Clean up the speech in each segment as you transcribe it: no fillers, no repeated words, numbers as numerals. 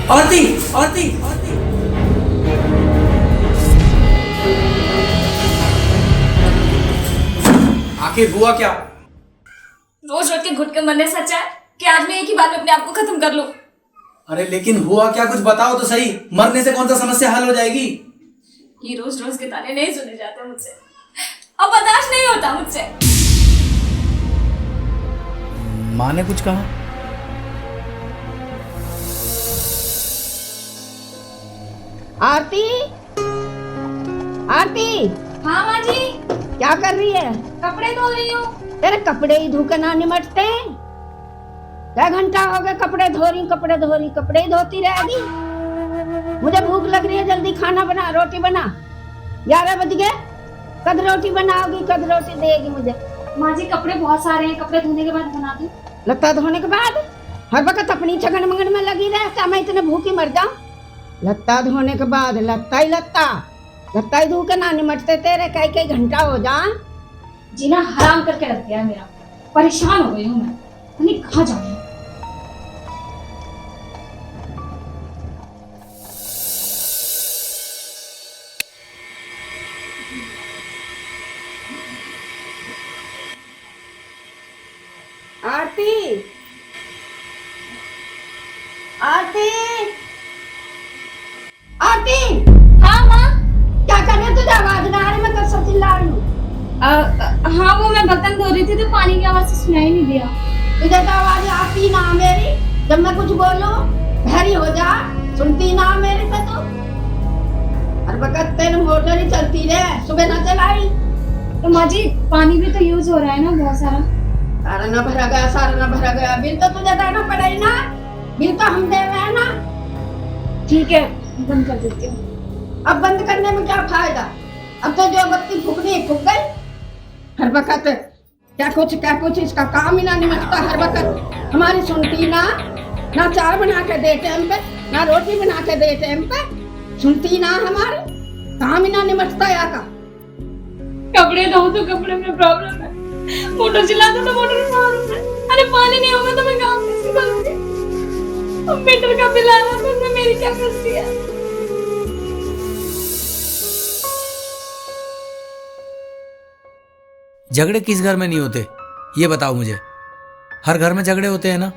आरती, आरती, आरती। आखिर हुआ क्या? रोज रोज के घुट के मरने से अच्छा है कि आज मैं एक ही बार में अपने आप को खत्म कर लूं। अरे लेकिन हुआ क्या, कुछ बताओ तो सही। मरने से कौन सा समस्या हल हो जाएगी? ये रोज रोज के ताने नहीं सुने जाते मुझसे, अब बर्दाश्त नहीं होता मुझसे। माँ ने कुछ कहा? आरती, आरती, हाँ माँ जी। क्या कर रही है? कपड़े धो रही हूँ। तेरे कपड़े ही धोके ना निमटते हैं? क्या घंटा हो गया कपड़े धो रही, कपड़े धो रही, कपड़े ही धोती रहेगी? मुझे भूख लग रही है, जल्दी खाना बना, रोटी बना। 11 बज गए, कद रोटी बनाओगी, कद रोटी देगी मुझे? माँ जी कपड़े बहुत सारे हैं, कपड़े धोने के बाद बना दूँ। लत्ता धोने के बाद हर वक्त अपनी छगन मंगन में लगी रहे, क्या मैं इतने भूखी मर जाऊं? लत्ता धोने के बाद लत्ता ही धो के ना निमटते तेरे कई कई घंटा हो जा। जीना हराम करके रख दिया है मेरा, परेशान हो गई हूँ मैं, नहीं कहाँ जाऊँ। आरती, आरती, आरती। हाँ माँ। क्या कर रही है? तुझे आवाज ना आ रही? मैं कब से चिल्ला रही हूँ। हाँ वो मैं बर्तन धो रही थी तो पानी की आवाज से सुनाई नहीं दिया। तुझे तो आवाज आती ना मेरी, जब मैं कुछ बोलूं बहरी हो जा, सुनती ना मेरी से तू? हर वक्त तेरे मोटर ही चलती रहे, सुबह ना चलाई। तो माँ जी पानी भी तो यूज हो रहा है ना बहुत सारा। सारा ना भरा गया, सारा ना भरा गया, बिल तो तुझे देना पड़ेगा ना, बिल तो हम दे रहे हैं ना। ठीक है बंद कर देती हूँ। अब बंद करने में क्या फायदा? अब तो जो बत्ती फूकनी फूक गई। हर वक्त क्या कुछ इसका काम ही ना निमटता। हर वक्त हमारी सुनती ना, ना चाय बना के दे टाइम पे, ना रोटी बना के दे टाइम पे, सुनती ना, हमारे काम ही ना निमटता या का। कपड़े धो तो कपड़े में प्रॉब्लम है, मोटर चला दो तो मोटर में प्रॉब्लम है। अरे पानी नहीं होगा तो मैं काम कैसे करूंगी? अब मीटर का बिल आ रहा है तो उसमें मेरी क्या गलती है? झगड़े किस घर में नहीं होते, ये बताओ मुझे। हर घर में झगड़े होते हैं ना,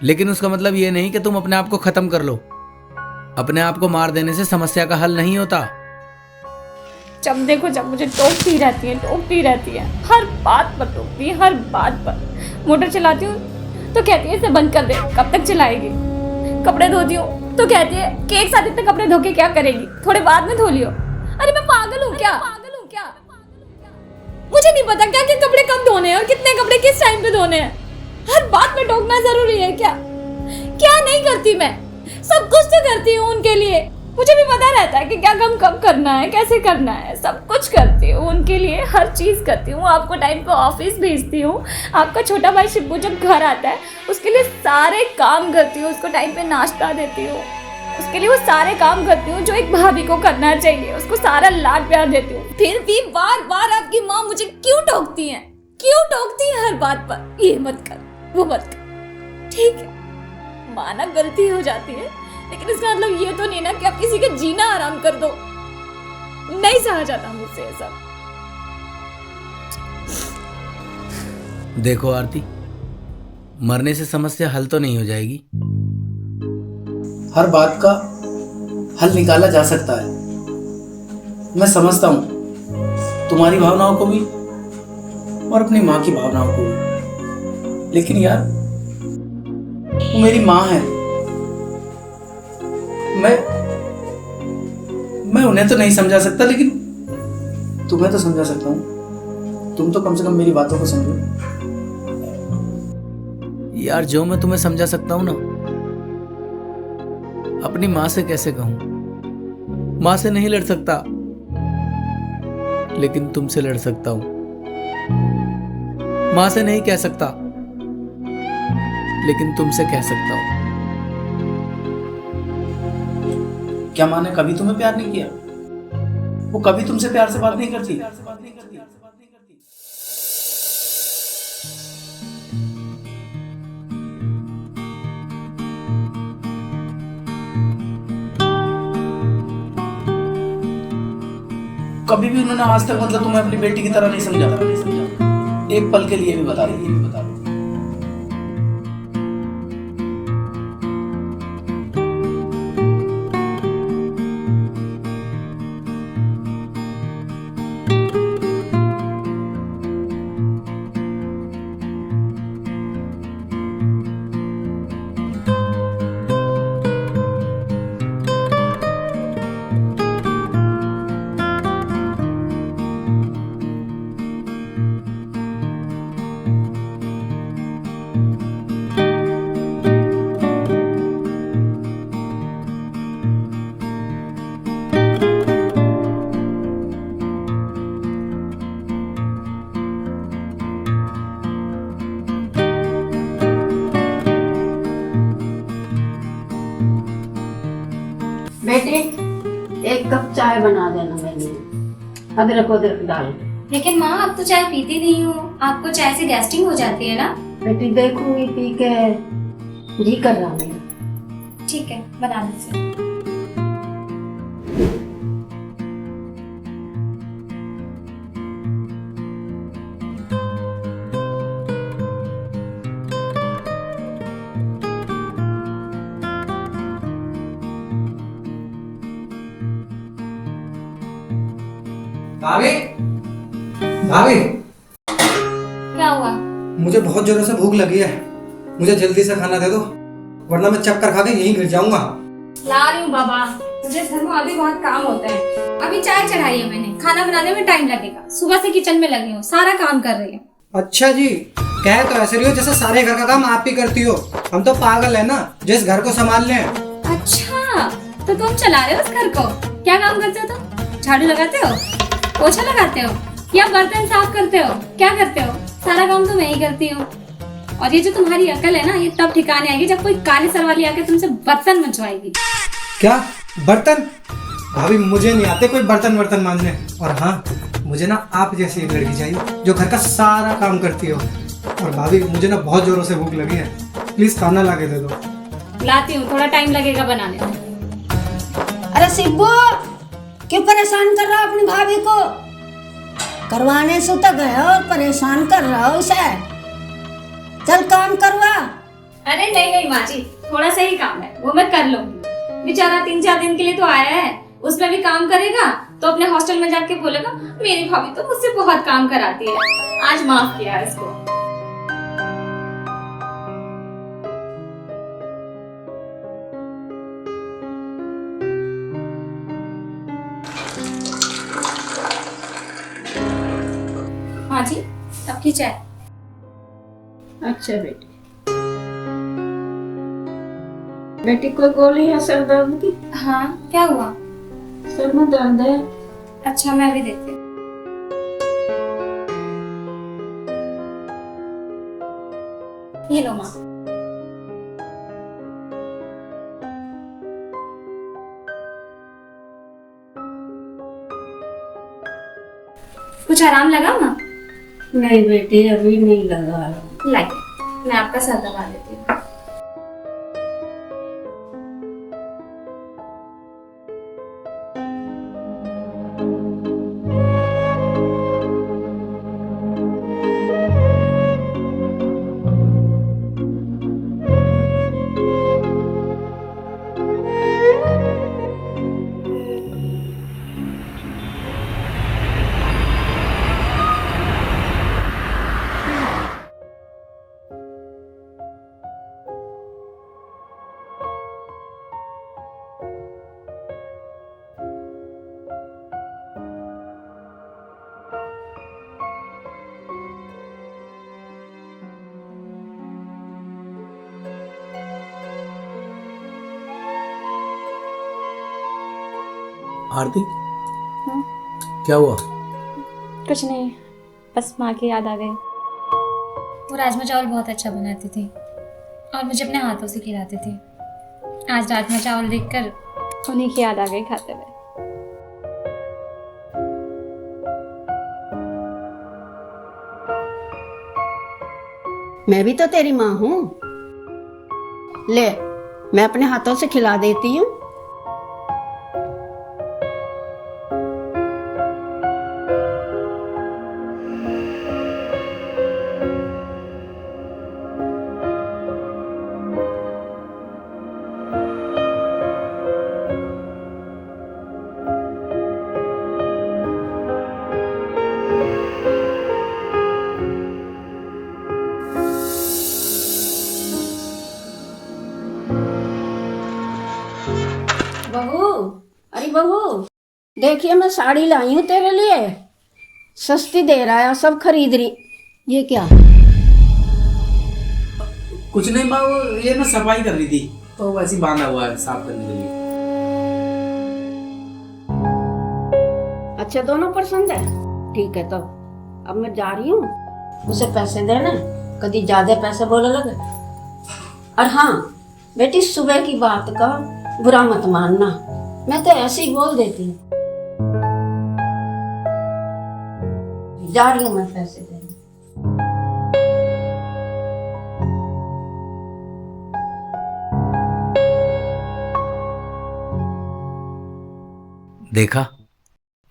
लेकिन उसका मतलब ये नहीं कि तुम अपने आप को खत्म कर लो। अपने आप को मार देने से समस्या का हल नहीं होता। जब देखो जब मुझे टोकती रहती है, हर बात पर टोकती है, हर बात पर। मोटर चलाती हूँ तो कहती है इसे बंद कर दे, कब तक चलाएगी? कपड़े धोती हूँ तो कहती है कि एक साथ इतने कपड़े धो के क्या करेगी, थोड़े बाद में धो लियो। अरे मैं पागल हूँ क्या? मुझे नहीं पता क्या क्या कपड़े कब धोने हैं और कितने कपड़े किस टाइम पे धोने हैं। हर बात में टोकना जरूरी है क्या? क्या नहीं करती मैं, सब कुछ तो करती हूँ उनके लिए। मुझे भी पता रहता है कि क्या काम कब करना है, कैसे करना है, सब कुछ करती हूँ उनके लिए, हर चीज करती हूँ। आपको टाइम पे ऑफिस भेजती हूँ, आपका छोटा भाई शिब्बू जब घर आता है उसके लिए सारे काम करती हूँ, उसको टाइम पे नाश्ता देती हूँ, उसके लिए वो सारे काम करती हूँ जो एक भाभी को करना चाहिए, उसको सारा लाड प्यार देती हूँ। फिर भी बार बार आपकी माँ मुझे क्यों टोकती है हर बात पर? ये मत कर, वो मत कर। ठीक है माना गलती हो जाती है, लेकिन इसका मतलब ये तो नहीं ना कि आप किसी का जीना आराम कर दो। नहीं सहा जाता मुझसे ये सब। देखो आरती, मरने से समस्या हल तो नहीं हो जाएगी। हर बात का हल निकाला जा सकता है। मैं समझता हूं तुम्हारी भावनाओं को भी और अपनी माँ की भावनाओं को भी, लेकिन यार वो मेरी माँ है। मैं उन्हें तो नहीं समझा सकता, लेकिन तुम्हें तो समझा सकता हूं। तुम तो कम से कम मेरी बातों को समझो यार। जो मैं तुम्हें समझा सकता हूं ना, अपनी माँ से कैसे कहूं? माँ से नहीं लड़ सकता, लेकिन तुमसे लड़ सकता हूं। माँ से नहीं कह सकता, लेकिन तुमसे कह सकता हूं। क्या माँ ने कभी तुम्हें प्यार नहीं किया? वो कभी तुमसे प्यार से बात नहीं करती? कभी भी उन्होंने आज तक मतलब तुम्हें अपनी बेटी की तरह नहीं समझा, एक पल के लिए भी बता दो। बेटी एक कप चाय बना देना मैंने, अदरक अदरक डाल। लेकिन माँ अब तो चाय पीती नहीं हूँ, आपको चाय से गैस्ट्रिक हो जाती है ना। बेटी देखूंगी पी के जी कर रहा मेरा। ठीक है, बना दीजिए। भाभी, भाभी, क्या हुआ? मुझे बहुत जोरों से भूख लगी है, मुझे जल्दी से खाना दे दो, वरना मैं चक्कर खा के यहीं गिर जाऊंगा। ला रही हूँ बाबा, मुझे घर में अभी बहुत काम होता है। अभी चाय चढ़ाई है मैंने, खाना बनाने में टाइम लगेगा। सुबह से किचन में लगी हूँ, सारा काम कर रही हूँ। अच्छा जी, कह तो ऐसे रही हो जैसे सारे घर का काम आप ही करती हो। हम तो पागल है ना, जिस घर को संभाल लें। अच्छा, तो तुम चला रहे हो उस घर को? क्या काम करते हो तुम? झाड़ू लगाते हो, पोछा लगाते हो, या बर्तन साफ करते हो? क्या करते हो? सारा काम तो मैं ही करती हूँ। और ये जो तुम्हारी अकल है ना, ये तब ठिकाने आएगी जब कोई काली सर वाली आके तुमसे बर्तन मंजवाएगी। क्या बर्तन? भाभी मुझे नहीं आते कोई बर्तन मांजने। और हाँ, मुझे ना आप जैसी एक लड़की चाहिए जो घर का सारा काम करती हो। और भाभी मुझे ना बहुत जोरों से भूख लगी है, प्लीज खाना ला के दे दो। लाती हूँ, थोड़ा टाइम लगेगा बनाने में। अरे शिब्बू, क्यों परेशान कर रहा अपनी भाभी को? करवाने से तो गया और परेशान कर रहा हो उसे। चल काम करवा। अरे नहीं नहीं माँ जी, थोड़ा सा ही काम है, वो मैं कर लूंगी। बेचारा 3-4 दिन के लिए तो आया है, उसमें भी काम करेगा तो अपने हॉस्टल में जाके बोलेगा मेरी भाभी तो मुझसे बहुत काम कराती है। आज माफ किया इसको। हाँ जी, आपकी चाय। अच्छा बेटी, बेटी कोई गोली है सर दर्द की? हाँ, क्या हुआ? सर में दर्द है। अच्छा, मैं भी देती हूँ। ये लो माँ। कुछ आराम लगा माँ? नहीं बेटी, अभी नहीं लगा। लाइए, मैं आपका सर दबा देती हूँ। आरती, क्या हुआ? कुछ नहीं, बस माँ की याद आ गई। वो राजमा चावल बहुत अच्छा बनाती थी और मुझे अपने हाथों से खिलाती थी। आज राजमा चावल देखकर उन्हीं की याद आ गई खाते हुए। मैं भी तो तेरी माँ हूँ। ले, मैं अपने हाथों से खिला देती हूँ। बहू, अरे बहू, देखिए मैं साड़ी लाई हूँ तेरे लिए, सस्ती दे रहा है, सब खरीद रही। ये क्या? कुछ नहीं माँ, वो ये ना सफाई कर रही थी तो वैसे ही बांधा हुआ है साफ करने के लिए। अच्छा, दोनों पसंद है, ठीक है। तो अब मैं जा रही हूँ, उसे पैसे देना, कभी ज्यादा पैसे बोले लगे। और हाँ बेटी, सुबह की बात का बुरा मत मानना, मैं तो ऐसे ही बोल देती हूँ। जा रही हूँ मैं पैसे देने। देखा,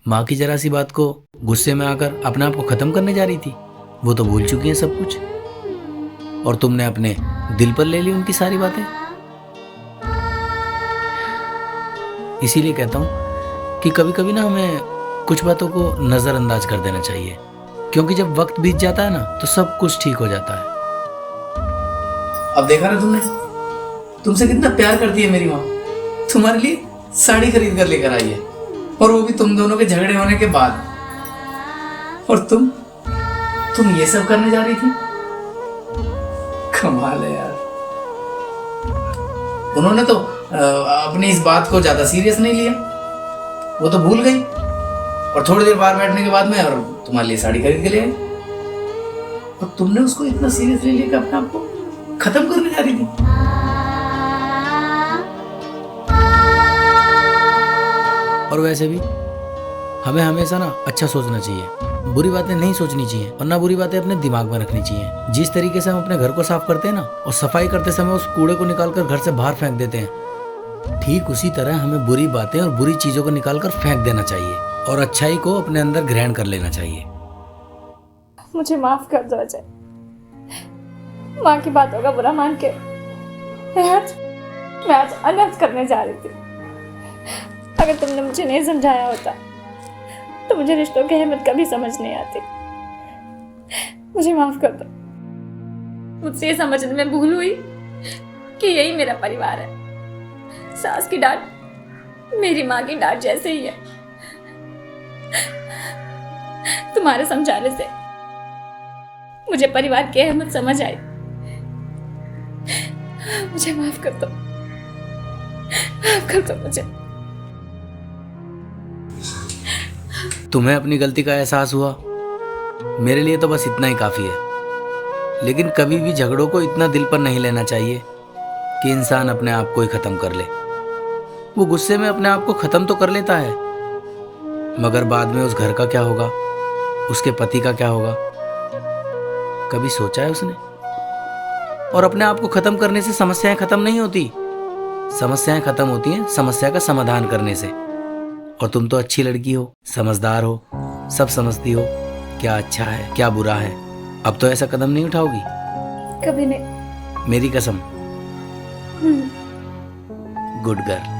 माँ की जरा सी बात को गुस्से में आकर अपने आप को खत्म करने जा रही थी। वो तो भूल चुकी है सब कुछ, और तुमने अपने दिल पर ले ली उनकी सारी बातें। इसीलिए कहता हूँ कि कभी कभी ना हमें कुछ बातों को नजरअंदाज कर देना चाहिए, क्योंकि जब वक्त बीत जाता है ना तो सब कुछ ठीक हो जाता है। अब देखा ना तुमने, तुमसे कितना प्यार करती है मेरी माँ। तुम्हारे लिए साड़ी खरीद कर लेकर आई है, और वो भी तुम दोनों के झगड़े होने के बाद। और तुम ये सब करने जा रही थी। कमाल है यार। उन्होंने तो अपनी इस बात को ज्यादा सीरियस नहीं लिया, वो तो भूल गई, और थोड़ी देर बाहर बैठने के बाद में और तुम्हारे लिए साड़ी खरीद के ले आई। और तुमने उसको इतना सीरियस ले लिया कि अपने आप को खत्म करने जा रही थी। और वैसे भी हमें हमेशा ना अच्छा सोचना चाहिए, बुरी बातें नहीं सोचनी चाहिए, और ना बुरी बातें अपने दिमाग में रखनी चाहिए। जिस तरीके से हम अपने घर को साफ करते हैं ना, और सफाई करते समय उस कूड़े को निकालकर घर से बाहर फेंक देते हैं, ठीक उसी तरह हमें बुरी बातें और बुरी चीजों को निकालकर फेंक देना चाहिए, और अच्छाई को अपने अंदर ग्रहण कर लेना चाहिए। मुझे माफ कर दो अजय, माँ की बातों का बुरा मान के मैं आज अनर्थ करने जा रही थी। अगर तुमने मुझे नहीं समझाया होता तो मुझे रिश्तों की अहमियत कभी समझ नहीं आती। मुझे माफ कर दो, मुझसे ये समझने में भूल हुई कि यही मेरा परिवार है। सास की डांट मेरी माँ की डांट जैसे ही है। तुम्हारे समझाने से मुझे परिवार की अहमियत समझ आई। मुझे माफ कर दो, माफ कर दो मुझे। तुम्हें अपनी गलती का एहसास हुआ, मेरे लिए तो बस इतना ही काफी है। लेकिन कभी भी झगड़ों को इतना दिल पर नहीं लेना चाहिए कि इंसान अपने आप को ही खत्म कर ले। वो गुस्से में अपने आप को खत्म तो कर लेता है, मगर बाद में उस घर का क्या होगा, उसके पति का क्या होगा, कभी सोचा है उसने? और अपने आप को खत्म करने से समस्याएं खत्म नहीं होती, समस्याएं खत्म होती हैं समस्या का समाधान करने से। और तुम तो अच्छी लड़की हो, समझदार हो, सब समझती हो क्या अच्छा है क्या बुरा है। अब तो ऐसा कदम नहीं उठाओगी? कभी नहीं। मेरी कसम। Good girl.